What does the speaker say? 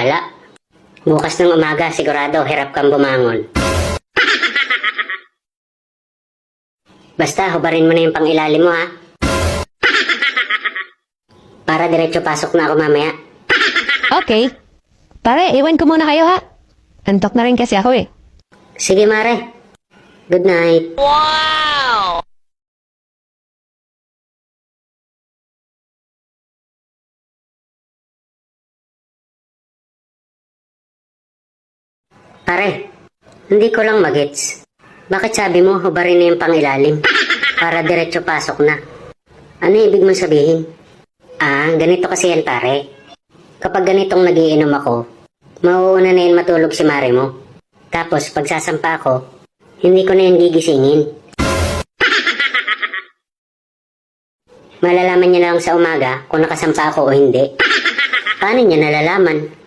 Ala, bukas ng umaga sigurado hirap kang bumangon. Basta hubarin mo na yung pangilalim mo ha. Para diretso pasok na ako mamaya. Okay. Pare, iwan ko muna kayo ha. Antok na rin kasi ako eh. Sige Mare. Good night. Pare, hindi ko lang magets. Bakit sabi mo hubarin na yung pangilalim? Para diretso pasok na. Ano ibig mong sabihin? Ganito kasi yan pare. Kapag ganitong nagiinom ako, mauuna na yan matulog si Mare mo. Tapos pag sasampa ako, hindi ko na yan gigisingin. Malalaman niya na lang sa umaga kung nakasampa ako o hindi. Paano niya nalalaman?